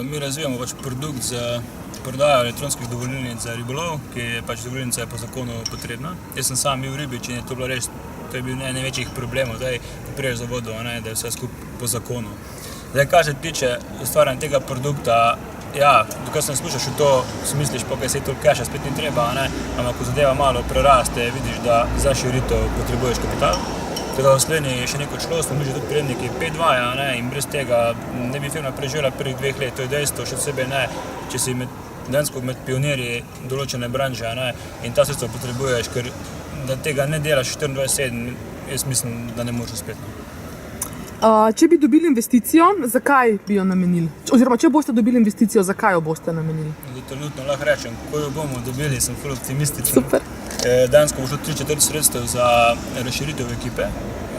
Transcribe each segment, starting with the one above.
Mi razvijamo pač produkt za prodajo elektronskih dovolilnic za ribolov, ki je pač dovolilnica je po zakonu potrebna. Jaz sem sam bil ribič in je to bilo res, to je bil eden največjih problemov, ko priješ za vodo, da je vse skupaj po zakonu. Zdaj, kar se tiče ustvarjanja tega produkta, ja, dokaj sem slušal to, si misliš, pokaj se toliko keša spet ni treba, ampak ko zadeva malo preraste, vidiš, da za širitev potrebuješ kapital. Tako da v Sloveniji je še neko šlo, smo bili že tudi predniki 5-2 in brez tega ne bi firma preživela prvih 2 let, to je dejstvo, še posebej ne, če si dejansko med pionirji določene branže in ta sredstva potrebuješ, ker da tega ne delaš 24/7, jaz mislim, da ne moreš uspeti. Če bi dobili investicijo, zakaj bi jo namenili? Oziroma, če boste dobili investicijo, zakaj jo boste namenili? Trenutno lahko rečem, ko jo bomo dobili, sem ful optimističen. Super. Dejansko bo šlo 3/4 sredstev za razširitev ekipe,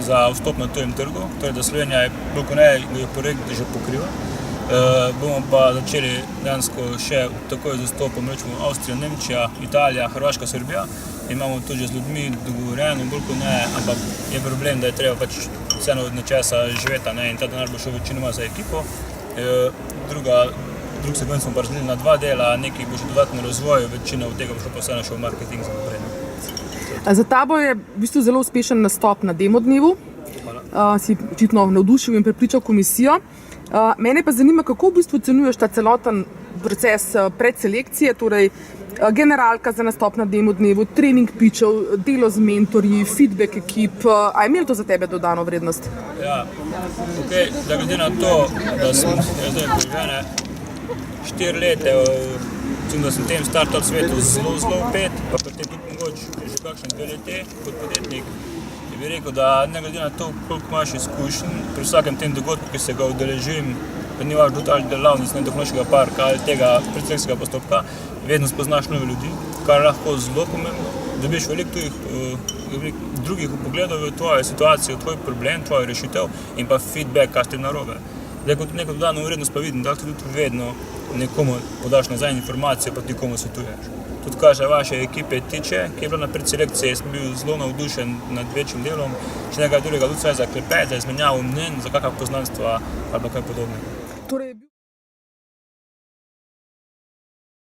za vstop na tujem trgu, torej da Slovenija je koliko ne je projekt že pokriva. Bomo pa začeli dejansko še takoj z vstopom, rečemo Avstrija, Nemčija, Italija, Hrvaška, Srbija. Imamo tudi z ljudmi dogovorjeno, bolj kot ne, ampak je problem, da je treba pač vseeno od nečesa živeti in ta denar bo šel večinoma za ekipo. Drug segment smo pa razdelili na 2 dela, nekaj bo še dodatno razvoj, večina od tega bo šlo pa vseeno še v marketing za naprej. Za tabo je v bistvu zelo uspešen nastop na demo dnevu. Si očitno navdušil in prepričal komisijo. Mene pa zanima, kako v bistvu ocenjuješ ta celoten proces predselekcije, torej generalka za nastop na demo dnevu, trening pitchov, delo z mentorji, feedback ekip. A je imelo to za tebe dodano vrednost? Ja, okej, da glede na to, da sem zdaj preživljene 4 leta, da sem v tem startup svetu zelo vpet, pa pri tem tudi mogoče že kakšne 2 leti kot podjetnik, bi rekel, da ne glede na to, koliko imaš izkušenj, pri vsakem tem dogodku, ki se ga udeležim, da ni važno tudi ali delavnic, tehnološkega parka ali tega predselekcijskega postopka, vedno spoznaš nove ljudi, kar je lahko zelo pomembno. Dobiš veliko drugih vpogledov v tvojo situacijo, tvoj problem, tvojo rešitev in pa feedback, kaj ste narobe. Zdaj, kot neko dodano vrednost pa vidim, da tudi vedno nekomu podaš nazaj informacijo, pa ti komu svetuješ. Tudi kar se vaše ekipe tiče, ki je bila na predselekciji, sem bil zelo navdušen nad večjim delom, še nekaj drugega, tudi za klepet, za izmenjavo mnenj, za kakšna poznanstva ali pa kaj podobnega.